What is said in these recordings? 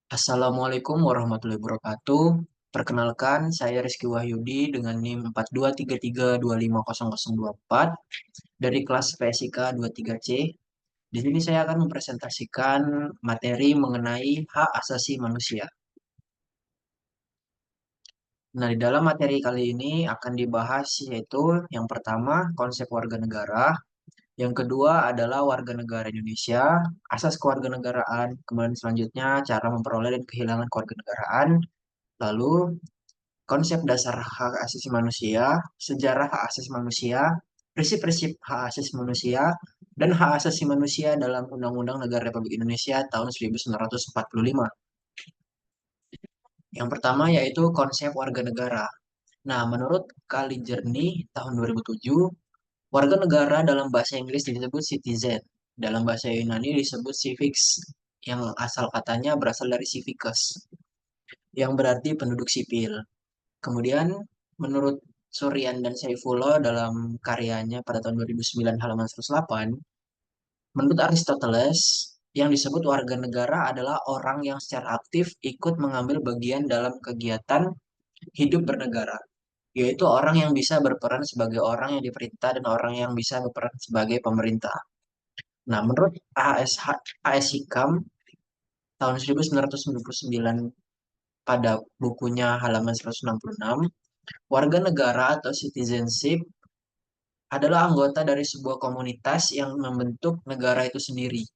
Assalamualaikum warahmatullahi wabarakatuh. Perkenalkan, saya Rizky Wahyudi dengan NIM 4233250024 dari kelas PSIK 23C. Di sini saya akan mempresentasikan materi mengenai hak asasi manusia. Nah, di dalam materi kali ini akan dibahas yaitu yang pertama konsep warga negara, yang kedua adalah warga negara Indonesia, asas kewarganegaraan, kemudian selanjutnya cara memperoleh dan kehilangan kewarganegaraan, lalu konsep dasar hak asasi manusia, sejarah hak asasi manusia, prinsip-prinsip hak asasi manusia, dan hak asasi manusia dalam Undang-Undang Negara Republik Indonesia tahun 1945. Yang pertama yaitu konsep warga negara. Nah, menurut Kalijerni tahun 2007, warga negara dalam bahasa Inggris disebut citizen, dalam bahasa Yunani disebut civics, yang asal katanya berasal dari civicus, yang berarti penduduk sipil. Kemudian menurut Suryan dan Saifullah dalam karyanya pada tahun 2009 halaman 108, menurut Aristoteles, yang disebut warga negara adalah orang yang secara aktif ikut mengambil bagian dalam kegiatan hidup bernegara, yaitu orang yang bisa berperan sebagai orang yang diperintah dan orang yang bisa berperan sebagai pemerintah. Nah, menurut AS Hikam tahun 1999 pada bukunya halaman 166, warga negara atau citizenship adalah anggota dari sebuah komunitas yang membentuk negara itu sendiri,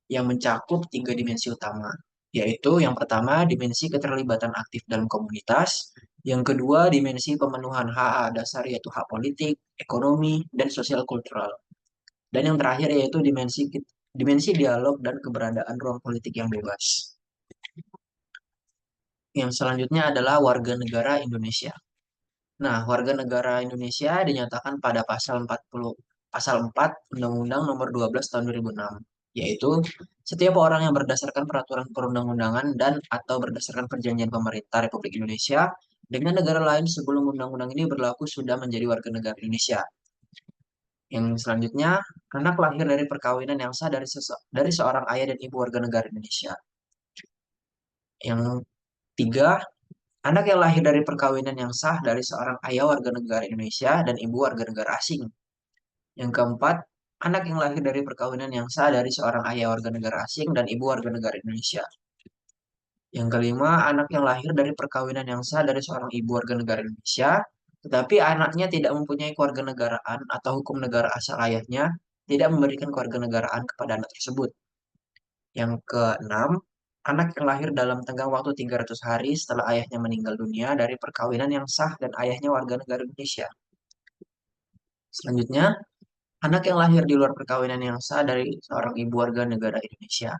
yang mencakup tiga dimensi utama, yaitu yang pertama dimensi keterlibatan aktif dalam komunitas, yang kedua dimensi pemenuhan hak dasar yaitu hak politik, ekonomi, dan sosial kultural, dan yang terakhir yaitu dimensi dialog dan keberadaan ruang politik yang bebas. Yang selanjutnya adalah warga negara Indonesia. Nah, warga negara Indonesia dinyatakan pada pasal 4 Undang-Undang Nomor 12 Tahun 2006, yaitu setiap orang yang berdasarkan peraturan perundang-undangan dan atau berdasarkan perjanjian pemerintah Republik Indonesia dengan negara lain sebelum undang-undang ini berlaku sudah menjadi warga negara Indonesia. Yang selanjutnya, anak lahir dari perkawinan yang sah dari seorang ayah dan ibu warga negara Indonesia. Yang tiga, anak yang lahir dari perkawinan yang sah dari seorang ayah warga negara Indonesia dan ibu warga negara asing. Yang keempat, anak yang lahir dari perkawinan yang sah dari seorang ayah warga negara asing dan ibu warga negara Indonesia. Yang kelima, anak yang lahir dari perkawinan yang sah dari seorang ibu warga negara Indonesia, tetapi anaknya tidak mempunyai kewarganegaraan atau hukum negara asal ayahnya, tidak memberikan kewarganegaraan kepada anak tersebut. Yang keenam, anak yang lahir dalam tenggang waktu 300 hari setelah ayahnya meninggal dunia dari perkawinan yang sah dan ayahnya warga negara Indonesia. Selanjutnya, anak yang lahir di luar perkawinan yang sah dari seorang ibu warga negara Indonesia.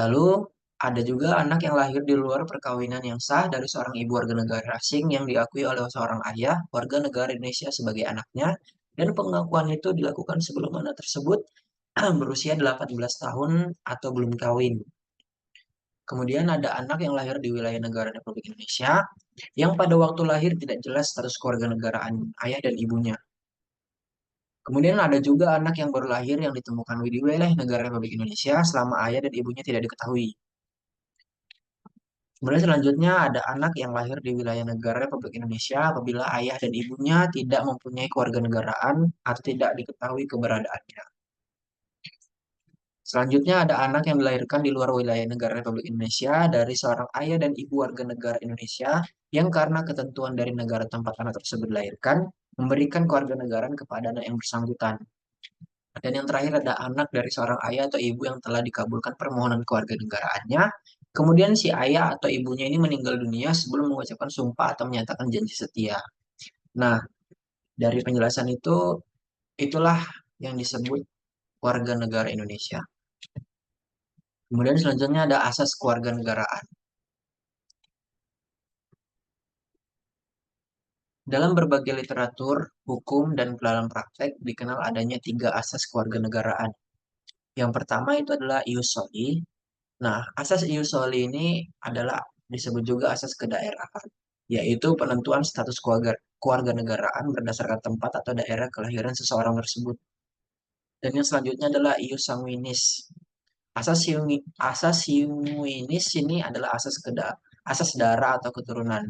Lalu, ada juga anak yang lahir di luar perkawinan yang sah dari seorang ibu warga negara asing yang diakui oleh seorang ayah warga negara Indonesia sebagai anaknya, dan pengakuan itu dilakukan sebelum anak tersebut berusia 18 tahun atau belum kawin. Kemudian ada anak yang lahir di wilayah negara Republik Indonesia yang pada waktu lahir tidak jelas status kewarganegaraan ayah dan ibunya. Kemudian ada juga anak yang baru lahir yang ditemukan di wilayah negara Republik Indonesia selama ayah dan ibunya tidak diketahui. Kemudian selanjutnya ada anak yang lahir di wilayah negara Republik Indonesia apabila ayah dan ibunya tidak mempunyai kewarganegaraan atau tidak diketahui keberadaannya. Selanjutnya ada anak yang dilahirkan di luar wilayah negara Republik Indonesia dari seorang ayah dan ibu warga negara Indonesia yang karena ketentuan dari negara tempat anak tersebut dilahirkan memberikan kewarganegaraan kepada anak yang bersangkutan. Dan yang terakhir ada anak dari seorang ayah atau ibu yang telah dikabulkan permohonan kewarganegaraannya. Kemudian si ayah atau ibunya ini meninggal dunia sebelum mengucapkan sumpah atau menyatakan janji setia. Nah, dari penjelasan itu, itulah yang disebut warga negara Indonesia. Kemudian selanjutnya ada asas kewarganegaraan. Dalam berbagai literatur, hukum, dan dalam praktek dikenal adanya tiga asas kewarganegaraan. Yang pertama itu adalah ius soli. Nah, asas ius soli ini adalah disebut juga asas kedaerahan, yaitu penentuan status kewarganegaraan berdasarkan tempat atau daerah kelahiran seseorang tersebut. Dan yang selanjutnya adalah ius sanguinis. Asas Humanis ini adalah asas darah atau keturunan,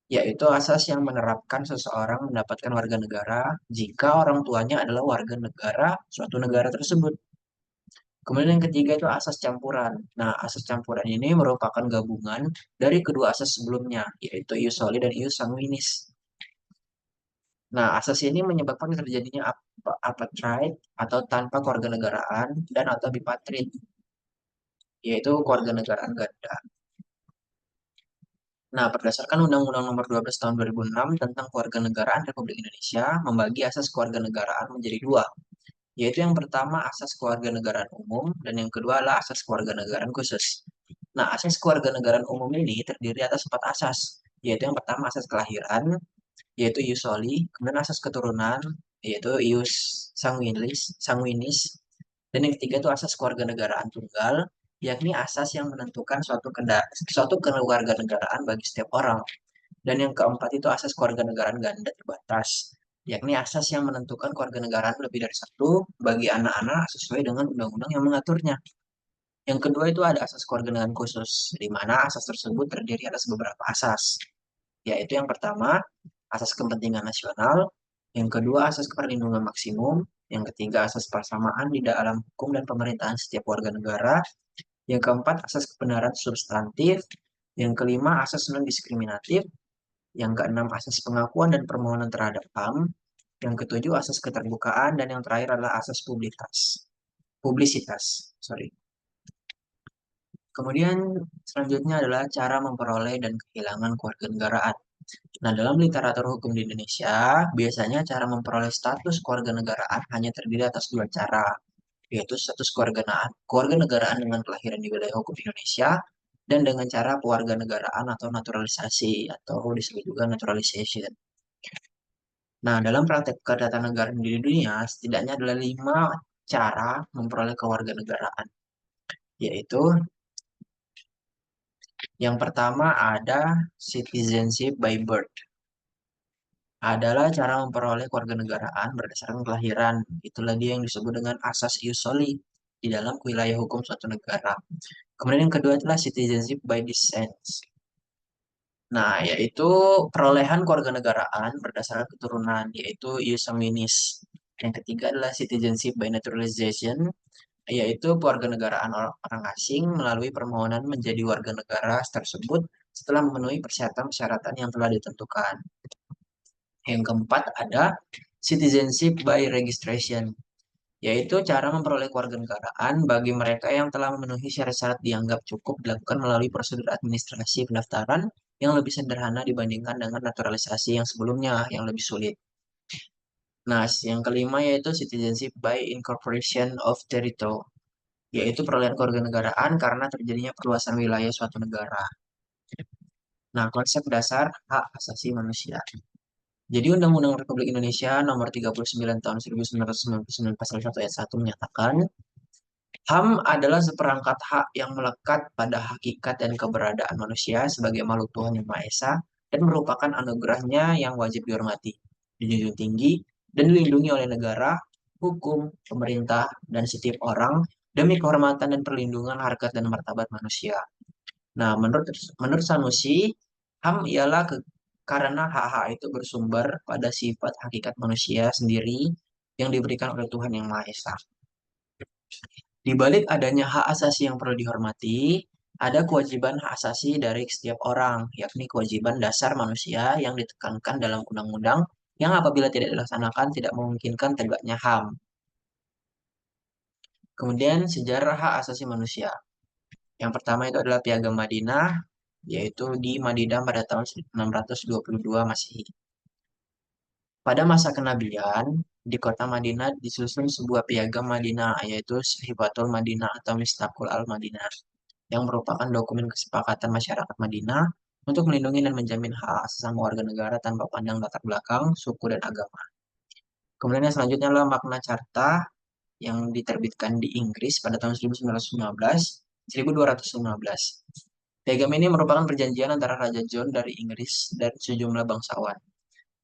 yaitu asas yang menerapkan seseorang mendapatkan warga negara jika orang tuanya adalah warga negara suatu negara tersebut. Kemudian yang ketiga itu asas campuran. Nah, asas campuran ini merupakan gabungan dari kedua asas sebelumnya, yaitu ius soli dan ius sanguinis. Nah, asas ini menyebabkan terjadinya apartheid atau tanpa kewarganegaraan dan atau bipatrid, yaitu kewarganegaraan ganda. Nah, berdasarkan Undang-Undang Nomor 12 Tahun 2006 tentang Kewarganegaraan Republik Indonesia, membagi asas kewarganegaraan menjadi dua, yaitu yang pertama asas kewarganegaraan umum dan yang kedua adalah asas kewarganegaraan khusus. Nah, asas kewarganegaraan umum ini terdiri atas empat asas, yaitu yang pertama asas kelahiran, yaitu ius soli, kemudian asas keturunan, yaitu ius sanguinis, dan yang ketiga itu asas kewarganegaraan tunggal, yakni asas yang menentukan suatu kewarganegaraan bagi setiap orang. Dan yang keempat itu asas kewarganegaraan ganda terbatas, yakni asas yang menentukan kewarganegaraan lebih dari satu bagi anak-anak sesuai dengan undang-undang yang mengaturnya. Yang kedua itu ada asas kewarganegaraan khusus, di mana asas tersebut terdiri atas beberapa asas, yaitu yang pertama asas kepentingan nasional, yang kedua asas perlindungan maksimum, yang ketiga asas persamaan di dalam hukum dan pemerintahan setiap warga negara, yang keempat asas kebenaran substantif, yang kelima asas non diskriminatif, yang keenam asas pengakuan dan permohonan terhadap HAM, yang ketujuh asas keterbukaan, dan yang terakhir adalah asas publisitas. Sorry. Kemudian selanjutnya adalah cara memperoleh dan kehilangan kewarganegaraan. Nah, dalam literatur hukum di Indonesia, biasanya cara memperoleh status kewarganegaraan hanya terdiri atas dua cara, yaitu status kewarganegaraan dengan kelahiran di wilayah hukum Indonesia dan dengan cara kewarganegaraan atau naturalisasi atau disebut juga naturalization. Nah, dalam praktek ketatanegaraan di dunia, setidaknya adalah 5 cara memperoleh kewarganegaraan, yaitu yang pertama ada citizenship by birth, adalah cara memperoleh kewarganegaraan berdasarkan kelahiran. Itulah dia yang disebut dengan asas ius soli di dalam wilayah hukum suatu negara. Kemudian yang kedua adalah citizenship by descent. Nah, yaitu perolehan kewarganegaraan berdasarkan keturunan, yaitu ius sanguinis. Yang ketiga adalah citizenship by naturalization, yaitu kewarganegaraan orang asing melalui permohonan menjadi warga negara tersebut setelah memenuhi persyaratan-persyaratan yang telah ditentukan. Yang keempat ada citizenship by registration, yaitu cara memperoleh kewarganegaraan bagi mereka yang telah memenuhi syarat-syarat dianggap cukup dilakukan melalui prosedur administrasi pendaftaran yang lebih sederhana dibandingkan dengan naturalisasi yang sebelumnya yang lebih sulit. Nah, yang kelima yaitu citizenship by incorporation of territory, yaitu perolehan kewarganegaraan karena terjadinya perluasan wilayah suatu negara. Nah, konsep dasar hak asasi manusia. Jadi Undang-Undang Republik Indonesia Nomor 39 Tahun 1999 Pasal 1 Ayat 1 menyatakan HAM adalah seperangkat hak yang melekat pada hakikat dan keberadaan manusia sebagai makhluk Tuhan Yang Maha Esa dan merupakan anugerahnya yang wajib dihormati, dijunjung tinggi, dan dilindungi oleh negara, hukum, pemerintah, dan setiap orang demi kehormatan dan perlindungan harkat dan martabat manusia. Nah, menurut Sanusi, HAM ialah karena hak-hak itu bersumber pada sifat hakikat manusia sendiri yang diberikan oleh Tuhan Yang Maha Esa. Di balik adanya hak asasi yang perlu dihormati, ada kewajiban hak asasi dari setiap orang, yakni kewajiban dasar manusia yang ditekankan dalam undang-undang yang apabila tidak dilaksanakan tidak memungkinkan tegaknya HAM. Kemudian sejarah hak asasi manusia. Yang pertama itu adalah Piagam Madinah, yaitu di Madinah pada tahun 622 Masehi. Pada masa kenabian, di kota Madinah disusun sebuah piagam Madinah, yaitu Sahifatul Madinah atau Mistaqul al-Madinah, yang merupakan dokumen kesepakatan masyarakat Madinah untuk melindungi dan menjamin hak sesama warga negara tanpa pandang latar belakang, suku, dan agama. Kemudian yang selanjutnya adalah Magna Carta yang diterbitkan di Inggris pada tahun 1215. Piagam ini merupakan perjanjian antara Raja John dari Inggris dan sejumlah bangsawan.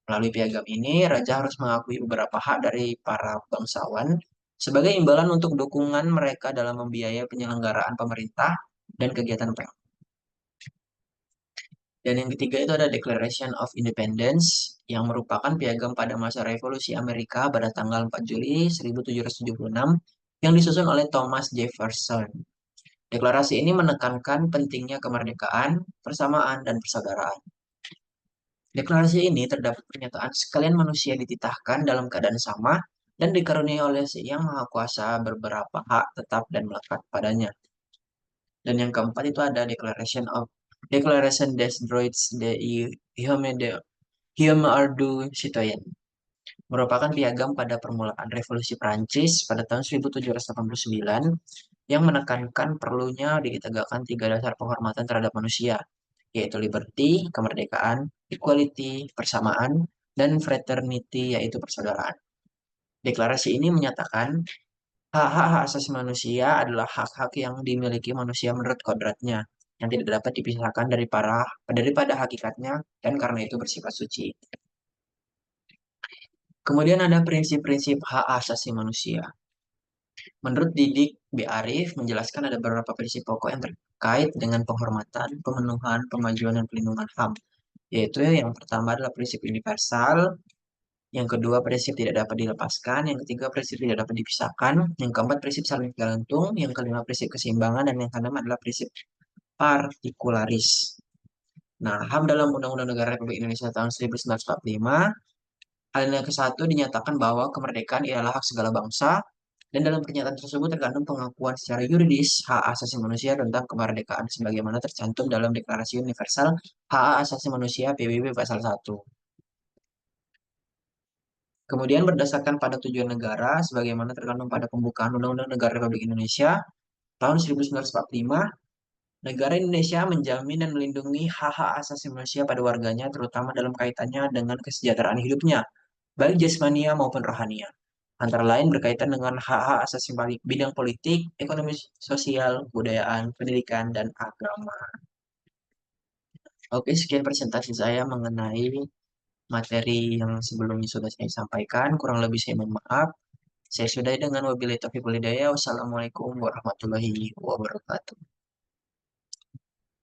Melalui piagam ini, raja harus mengakui beberapa hak dari para bangsawan, sebagai imbalan untuk dukungan mereka dalam membiayai penyelenggaraan pemerintah dan kegiatan PEN. Dan yang ketiga itu ada Declaration of Independence yang merupakan piagam pada masa Revolusi Amerika pada tanggal 4 Juli 1776 yang disusun oleh Thomas Jefferson. Deklarasi ini menekankan pentingnya kemerdekaan, persamaan, dan persaudaraan. Deklarasi ini terdapat pernyataan sekalian manusia dititahkan dalam keadaan sama dan dikaruniai oleh Yang Maha Kuasa beberapa hak tetap dan melekat padanya. Dan yang keempat itu ada Declaration des Droits de l'Homme du Citoyen, merupakan piagam pada permulaan Revolusi Prancis pada tahun 1789 yang menekankan perlunya ditegakkan tiga dasar penghormatan terhadap manusia, yaitu liberty, kemerdekaan, equality, persamaan, dan fraternity, yaitu persaudaraan. Deklarasi ini menyatakan hak-hak asasi manusia adalah hak-hak yang dimiliki manusia menurut kodratnya, yang tidak dapat dipisahkan daripada hakikatnya, dan karena itu bersifat suci. Kemudian ada prinsip-prinsip hak asasi manusia. Menurut Didik B. Arif, menjelaskan ada beberapa prinsip pokok yang terkait dengan penghormatan, pemenuhan, pemajuan, dan pelindungan HAM. Yaitu yang pertama adalah prinsip universal, yang kedua prinsip tidak dapat dilepaskan, yang ketiga prinsip tidak dapat dipisahkan, yang keempat prinsip saling tergantung, yang kelima prinsip keseimbangan, dan yang keenam adalah prinsip partikularis. Nah, HAM dalam Undang-Undang Negara Republik Indonesia tahun 1945, alinea ke-1 dinyatakan bahwa kemerdekaan ialah hak segala bangsa, dan dalam pernyataan tersebut terkandung pengakuan secara yuridis hak asasi manusia tentang kemerdekaan sebagaimana tercantum dalam Deklarasi Universal Hak Asasi Manusia PBB Pasal 1. Kemudian berdasarkan pada tujuan negara sebagaimana terkandung pada pembukaan Undang-Undang Negara Republik Indonesia tahun 1945, negara Indonesia menjamin dan melindungi hak-hak asasi manusia pada warganya terutama dalam kaitannya dengan kesejahteraan hidupnya, baik jasmania maupun rohania. Antara lain berkaitan dengan hak-hak asasi bidang politik, ekonomi, sosial, budayaan, pendidikan, dan agama. Oke, sekian presentasi saya mengenai materi yang sebelumnya sudah saya sampaikan. Kurang lebih saya mohon maaf. Saya sudahi dengan wabillahi taufiq wal hidayah. Wassalamualaikum warahmatullahi wabarakatuh.